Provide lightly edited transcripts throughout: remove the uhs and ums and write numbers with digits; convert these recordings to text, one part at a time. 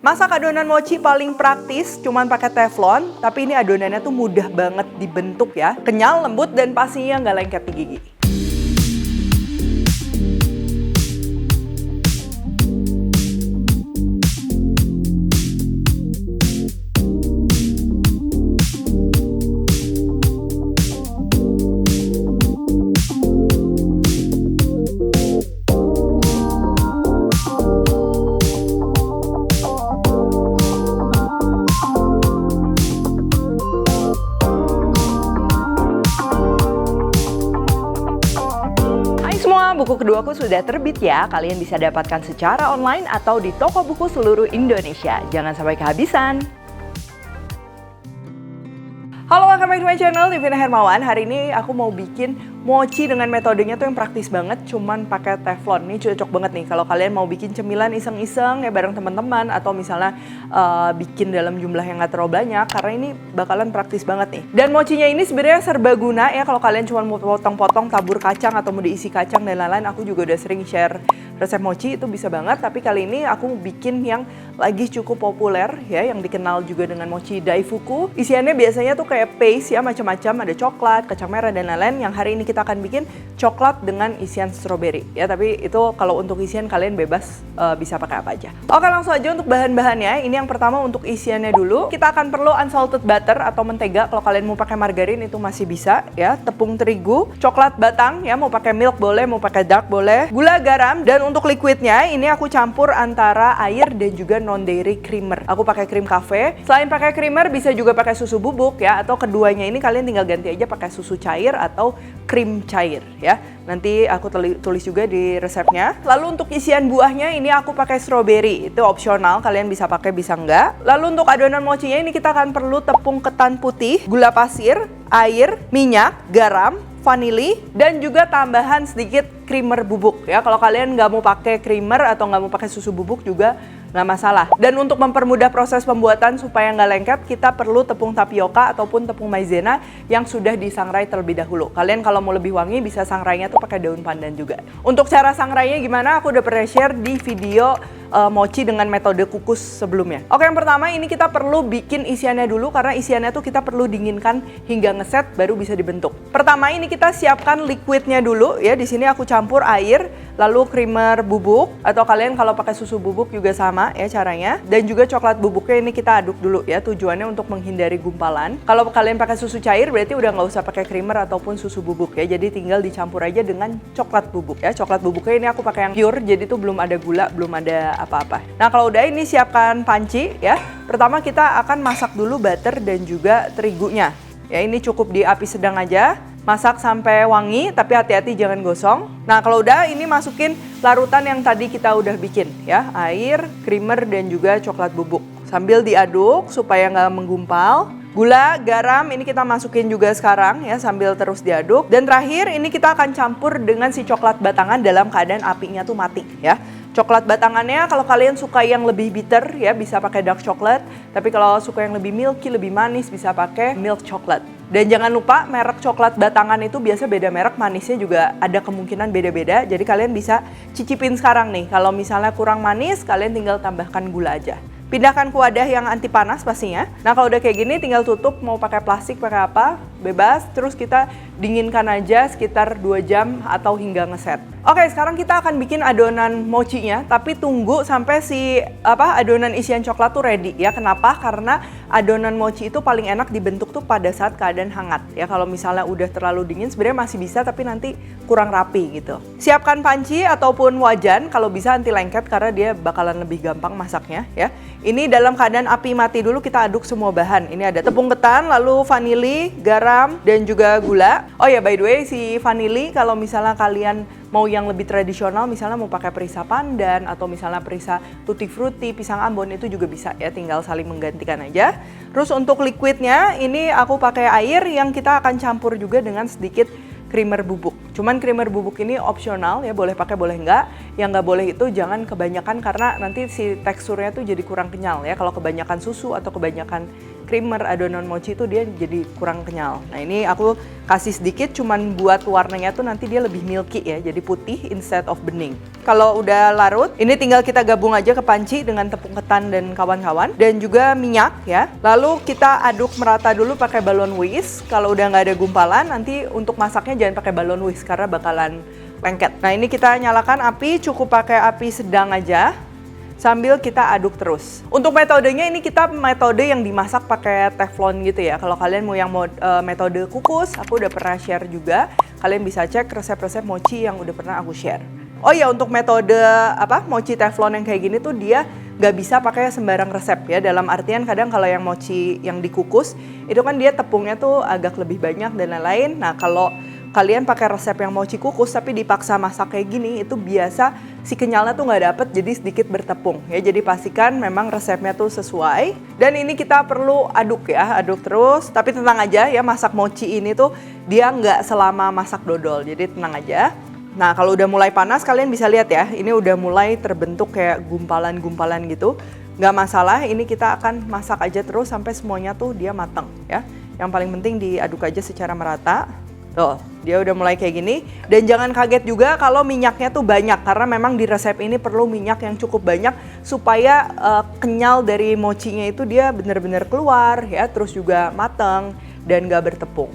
Masak adonan mochi paling praktis cuman pakai teflon, tapi ini adonannya tuh mudah banget dibentuk ya. Kenyal, lembut, dan pastinya nggak lengket di gigi. Buku keduaku sudah terbit ya, kalian bisa dapatkan secara online atau di toko buku seluruh Indonesia. Jangan sampai kehabisan. Halo, welcome back to my channel, Divina Hermawan. Hari ini aku mau bikin mochi dengan metodenya tuh yang praktis banget, cuman pakai teflon. Ini cocok banget nih kalau kalian mau bikin cemilan iseng-iseng ya bareng teman-teman, atau misalnya bikin dalam jumlah yang gak terlalu banyak, karena ini bakalan praktis banget nih. Dan mochinya ini sebenarnya serbaguna ya, kalau kalian cuma mau potong-potong, tabur kacang atau mau diisi kacang dan lain-lain. Aku juga udah sering share resep mochi, itu bisa banget. Tapi kali ini aku bikin yang lagi cukup populer ya, yang dikenal juga dengan mochi daifuku. Isiannya biasanya tuh kayak paste ya, macam-macam, ada coklat, kacang merah dan lain-lain. Yang hari ini kita akan bikin coklat dengan isian stroberi ya, tapi itu kalau untuk isian kalian bebas bisa pakai apa aja. Oke, langsung aja untuk bahan-bahannya. Ini yang pertama untuk isiannya dulu. Kita akan perlu unsalted butter atau mentega. Kalau kalian mau pakai margarin itu masih bisa ya. Tepung terigu, coklat batang ya, mau pakai milk boleh, mau pakai dark boleh, gula, garam. Dan untuk liquidnya ini aku campur antara air dan juga non dairy creamer. Aku pakai krim cafe. Selain pakai creamer bisa juga pakai susu bubuk ya, atau keduanya ini kalian tinggal ganti aja pakai susu cair atau krim cair ya. Nanti aku tulis juga di resepnya. Lalu untuk isian buahnya ini aku pakai strawberry. Itu opsional, kalian bisa pakai bisa enggak. Lalu untuk adonan mochinya ini kita akan perlu tepung ketan putih, gula pasir, air, minyak, garam, vanili, dan juga tambahan sedikit creamer bubuk ya. Kalau kalian nggak mau pakai creamer atau nggak mau pakai susu bubuk juga nggak masalah. Dan untuk mempermudah proses pembuatan supaya nggak lengket, kita perlu tepung tapioka ataupun tepung maizena yang sudah disangrai terlebih dahulu. Kalian kalau mau lebih wangi bisa sangrainya tuh pakai daun pandan juga. Untuk cara sangrainya gimana, aku udah pernah share di video mochi dengan metode kukus sebelumnya. Oke, yang pertama ini kita perlu bikin isiannya dulu, karena isiannya tuh kita perlu dinginkan hingga ngeset baru bisa dibentuk. Pertama ini kita siapkan liquidnya dulu ya. Di sini aku campur air, lalu creamer bubuk, atau kalian kalau pakai susu bubuk juga sama ya caranya. Dan juga coklat bubuknya ini kita aduk dulu ya, tujuannya untuk menghindari gumpalan. Kalau kalian pakai susu cair berarti udah nggak usah pakai creamer ataupun susu bubuk ya. Jadi tinggal dicampur aja dengan coklat bubuk ya. Coklat bubuknya ini aku pakai yang pure, jadi tuh belum ada gula, belum ada apa-apa. Nah kalau udah ini siapkan panci ya. Pertama kita akan masak dulu butter dan juga terigunya. Ya ini cukup di api sedang aja. Masak sampai wangi, tapi hati-hati jangan gosong. Nah kalau udah ini masukin larutan yang tadi kita udah bikin ya. Air, creamer, dan juga coklat bubuk. Sambil diaduk supaya nggak menggumpal. Gula, garam ini kita masukin juga sekarang ya, sambil terus diaduk. Dan terakhir ini kita akan campur dengan si coklat batangan dalam keadaan apinya tuh mati ya. Coklat batangannya kalau kalian suka yang lebih bitter ya bisa pakai dark chocolate. Tapi kalau suka yang lebih milky, lebih manis bisa pakai milk chocolate. Dan jangan lupa merek coklat batangan itu biasa beda merek, manisnya juga ada kemungkinan beda-beda. Jadi kalian bisa cicipin sekarang nih. Kalau misalnya kurang manis, kalian tinggal tambahkan gula aja. Pindahkan ke wadah yang anti panas pastinya. Nah kalau udah kayak gini tinggal tutup, mau pakai plastik, pakai apa, bebas. Terus kita dinginkan aja sekitar 2 jam atau hingga ngeset. Oke, sekarang kita akan bikin adonan mochinya, tapi tunggu sampai si adonan isian coklat tuh ready ya. Kenapa? Karena adonan mochi itu paling enak dibentuk tuh pada saat keadaan hangat ya. Kalau misalnya udah terlalu dingin sebenarnya masih bisa, tapi nanti kurang rapi gitu. Siapkan panci ataupun wajan, kalau bisa anti lengket karena dia bakalan lebih gampang masaknya ya. Ini dalam keadaan api mati dulu kita aduk semua bahan. Ini ada tepung ketan, lalu vanili, garam, dan juga gula. Oh ya, by the way, si vanili kalau misalnya kalian mau yang lebih tradisional, misalnya mau pakai perisa pandan atau misalnya perisa tutti frutti, pisang Ambon, itu juga bisa ya, tinggal saling menggantikan aja. Terus untuk liquidnya ini aku pakai air yang kita akan campur juga dengan sedikit creamer bubuk. Cuman creamer bubuk ini opsional ya, boleh pakai boleh enggak. Yang nggak boleh itu jangan kebanyakan karena nanti si teksturnya tuh jadi kurang kenyal ya. Kalau kebanyakan susu atau kebanyakan creamer adonan mochi itu dia jadi kurang kenyal. Nah ini aku kasih sedikit cuman buat warnanya tuh nanti dia lebih milky ya, jadi putih instead of bening. Kalau udah larut, ini tinggal kita gabung aja ke panci dengan tepung ketan dan kawan-kawan. Dan juga minyak ya. Lalu kita aduk merata dulu pakai balon whisk. Kalau udah nggak ada gumpalan, nanti untuk masaknya jangan pakai balon whisk karena bakalan lengket. Nah ini kita nyalakan api, cukup pakai api sedang aja. Sambil kita aduk terus. Untuk metodenya ini kita metode yang dimasak pakai teflon gitu ya. Kalau kalian mau yang metode kukus, aku udah pernah share juga. Kalian bisa cek resep-resep mochi yang udah pernah aku share. Oh ya, untuk metode mochi teflon yang kayak gini tuh dia nggak bisa pakai sembarang resep ya. Dalam artian kadang kalau yang mochi yang dikukus itu kan dia tepungnya tuh agak lebih banyak dan lain-lain. Nah kalau kalian pakai resep yang mochi kukus tapi dipaksa masak kayak gini, itu biasa si kenyalnya tuh nggak dapet, jadi sedikit bertepung ya. Jadi pastikan memang resepnya tuh sesuai. Dan ini kita perlu aduk ya, aduk terus. Tapi tenang aja ya, masak mochi ini tuh dia nggak selama masak dodol, jadi tenang aja. Nah kalau udah mulai panas kalian bisa lihat ya, ini udah mulai terbentuk kayak gumpalan-gumpalan gitu. Nggak masalah, ini kita akan masak aja terus sampai semuanya tuh dia matang ya. Yang paling penting diaduk aja secara merata. Tuh, dia udah mulai kayak gini. Dan jangan kaget juga kalau minyaknya tuh banyak, karena memang di resep ini perlu minyak yang cukup banyak supaya kenyal dari mochinya itu dia benar-benar keluar ya, terus juga matang dan gak bertepung.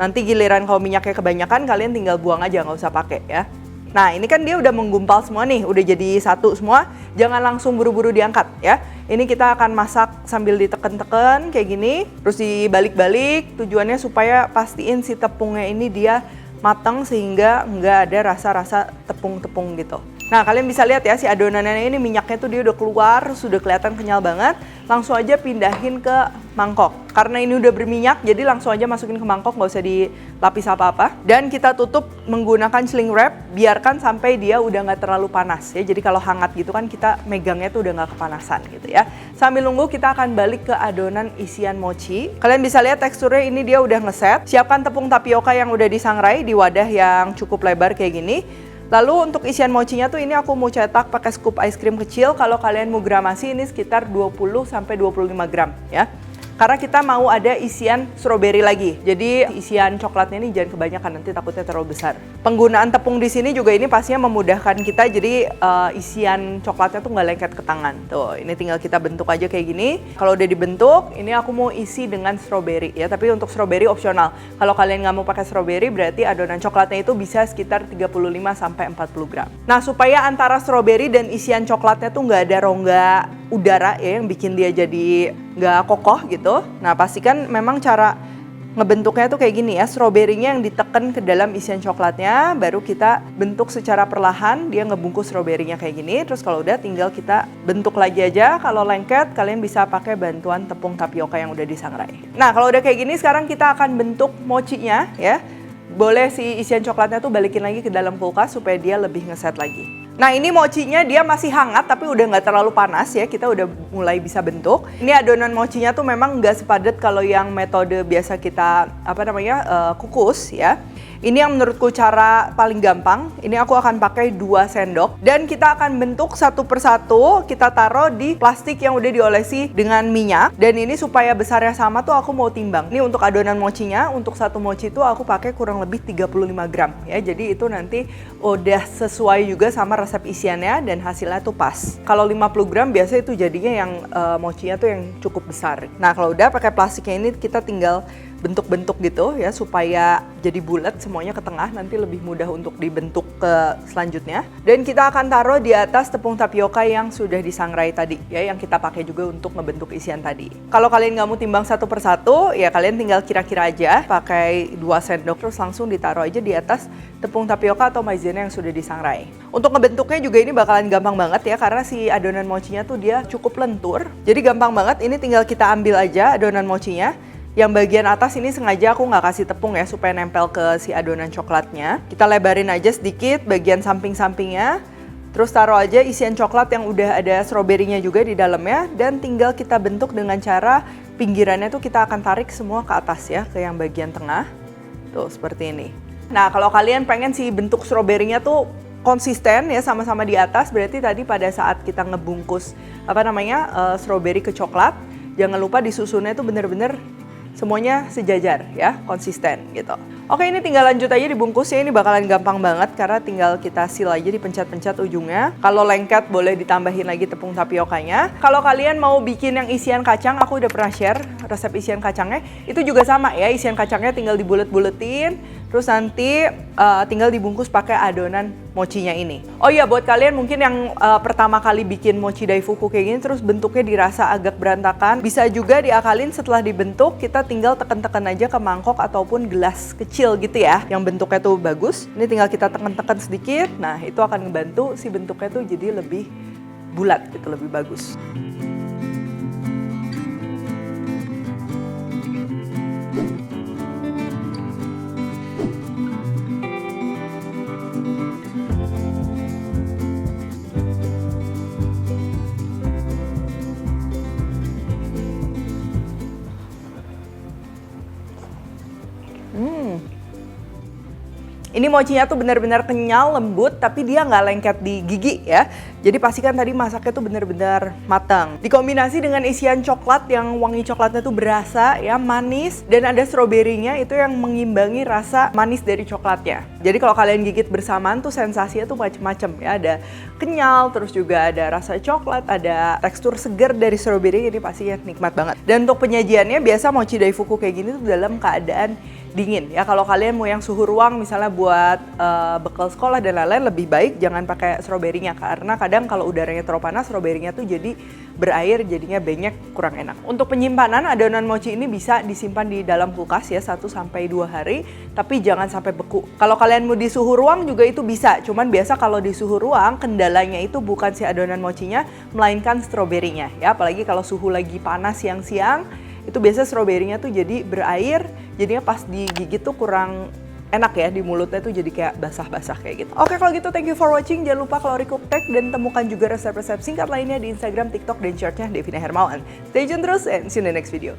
Nanti giliran kalau minyaknya kebanyakan kalian tinggal buang aja, nggak usah pakai ya. Nah ini kan dia udah menggumpal semua nih, udah jadi satu semua. Jangan langsung buru-buru diangkat ya. Ini kita akan masak sambil diteken-teken kayak gini. Terus dibalik-balik, tujuannya supaya pastiin si tepungnya ini dia matang sehingga nggak ada rasa-rasa tepung-tepung gitu. Nah kalian bisa lihat ya, si adonannya ini minyaknya tuh dia udah keluar, sudah kelihatan kenyal banget. Langsung aja pindahin ke mangkok. Karena ini udah berminyak, jadi langsung aja masukin ke mangkok, nggak usah dilapis apa-apa. Dan kita tutup menggunakan sling wrap, biarkan sampai dia udah nggak terlalu panas ya. Jadi kalau hangat gitu kan kita megangnya tuh udah nggak kepanasan gitu ya. Sambil nunggu kita akan balik ke adonan isian mochi. Kalian bisa lihat teksturnya ini dia udah ngeset. Siapkan tepung tapioka yang udah disangrai di wadah yang cukup lebar kayak gini. Lalu untuk isian mochinya tuh ini aku mau cetak pakai scoop ice cream kecil. Kalau kalian mau gramasi ini sekitar 20-25 gram ya. Karena kita mau ada isian strawberry lagi. Jadi isian coklatnya ini jangan kebanyakan, nanti takutnya terlalu besar. Penggunaan tepung di sini juga ini pastinya memudahkan kita. Jadi isian coklatnya tuh nggak lengket ke tangan. Tuh, ini tinggal kita bentuk aja kayak gini. Kalau udah dibentuk, ini aku mau isi dengan strawberry ya. Tapi untuk strawberry opsional. Kalau kalian nggak mau pakai strawberry, berarti adonan coklatnya itu bisa sekitar 35-40 gram. Nah, supaya antara strawberry dan isian coklatnya tuh nggak ada rongga udara ya yang bikin dia jadi nggak kokoh gitu. Nah pastikan memang cara ngebentuknya tuh kayak gini ya, stroberinya yang ditekan ke dalam isian coklatnya, baru kita bentuk secara perlahan, dia ngebungkus stroberinya kayak gini. Terus kalau udah tinggal kita bentuk lagi aja. Kalau lengket kalian bisa pakai bantuan tepung tapioka yang udah disangrai. Nah kalau udah kayak gini sekarang kita akan bentuk mochinya ya. Boleh si isian coklatnya tuh balikin lagi ke dalam kulkas supaya dia lebih ngeset lagi. Nah ini mochinya dia masih hangat tapi udah nggak terlalu panas ya, kita udah mulai bisa bentuk. Ini adonan mochinya tuh memang nggak sepadat kalau yang metode biasa kita kukus ya. Ini yang menurutku cara paling gampang. Ini aku akan pakai 2 sendok dan kita akan bentuk satu persatu. Kita taruh di plastik yang udah diolesi dengan minyak. Dan ini supaya besarnya sama tuh aku mau timbang. Ini untuk adonan mochinya, untuk satu mochi tuh aku pakai kurang lebih 35 gram ya. Jadi itu nanti udah sesuai juga sama resep isiannya dan hasilnya tuh pas. Kalau 50 gram biasa itu jadinya yang mochinya tuh yang cukup besar. Nah kalau udah pakai plastiknya ini kita tinggal bentuk-bentuk gitu ya supaya jadi bulat semuanya ke tengah, nanti lebih mudah untuk dibentuk ke selanjutnya. Dan kita akan taruh di atas tepung tapioka yang sudah disangrai tadi ya, yang kita pakai juga untuk ngebentuk isian tadi. Kalau kalian nggak mau timbang satu persatu ya kalian tinggal kira-kira aja pakai 2 sendok terus langsung ditaruh aja di atas tepung tapioka atau maizena yang sudah disangrai. Untuk ngebentuknya juga ini bakalan gampang banget ya karena si adonan mochinya tuh dia cukup lentur. Jadi gampang banget, ini tinggal kita ambil aja adonan mochinya. Yang bagian atas ini sengaja aku nggak kasih tepung ya supaya nempel ke si adonan coklatnya. Kita lebarin aja sedikit bagian samping-sampingnya. Terus taruh aja isian coklat yang udah ada stroberinya juga di dalamnya. Dan tinggal kita bentuk dengan cara pinggirannya tuh kita akan tarik semua ke atas ya, ke yang bagian tengah. Tuh seperti ini. Nah kalau kalian pengen si bentuk stroberinya tuh konsisten ya sama-sama di atas, berarti tadi pada saat kita ngebungkus stroberi ke coklat, Jangan lupa disusunnya itu bener-bener semuanya sejajar ya, konsisten gitu. Oke, ini tinggal lanjut aja dibungkusnya. Ini bakalan gampang banget karena tinggal kita seal aja, dipencet-pencet ujungnya. Kalau lengket boleh ditambahin lagi tepung tapiokanya. Kalau kalian mau bikin yang isian kacang, aku udah pernah share resep isian kacangnya. Itu juga sama ya, isian kacangnya tinggal dibulet-buletin, terus nanti tinggal dibungkus pakai adonan mochinya ini. Oh iya, buat kalian mungkin yang pertama kali bikin mochi daifuku kayak gini terus bentuknya dirasa agak berantakan, bisa juga diakalin setelah dibentuk, kita tinggal tekan-tekan aja ke mangkok ataupun gelas kecil gitu ya, yang bentuknya tuh bagus. Ini tinggal kita tekan-tekan sedikit, nah itu akan ngebantu si bentuknya tuh jadi lebih bulat gitu, lebih bagus. Ini mochinya tuh benar-benar kenyal, lembut, tapi dia nggak lengket di gigi ya. Jadi pastikan tadi masaknya tuh benar-benar matang. Dikombinasi dengan isian coklat yang wangi coklatnya tuh berasa ya, manis, dan ada stroberinya itu yang mengimbangi rasa manis dari coklatnya. Jadi kalau kalian gigit bersamaan tuh sensasinya tuh macem-macem ya. Ada kenyal, terus juga ada rasa coklat, ada tekstur segar dari stroberi, ini pastinya nikmat banget. Dan untuk penyajiannya biasa mochi daifuku kayak gini tuh dalam keadaan dingin ya. Kalau kalian mau yang suhu ruang misalnya buat bekal sekolah dan lain-lain, lebih baik jangan pakai stroberinya karena kadang kalau udaranya terlalu panas stroberinya tuh jadi berair, jadinya benyek, kurang enak. Untuk penyimpanan adonan mochi ini bisa disimpan di dalam kulkas ya 1-2 hari, tapi jangan sampai beku. Kalau kalian mau di suhu ruang juga itu bisa, cuman biasa kalau di suhu ruang kendalanya itu bukan si adonan mochinya melainkan stroberinya ya. Apalagi kalau suhu lagi panas siang-siang, itu biasa stroberinya tuh jadi berair, jadinya pas digigit tuh kurang enak ya, di mulutnya tuh jadi kayak basah-basah kayak gitu. Oke, kalau gitu thank you for watching. Jangan lupa Kalori Cooktek dan temukan juga resep-resep singkat lainnya di Instagram, TikTok, dan shortnya Devina Hermawan. Stay tune terus and see you in the next video.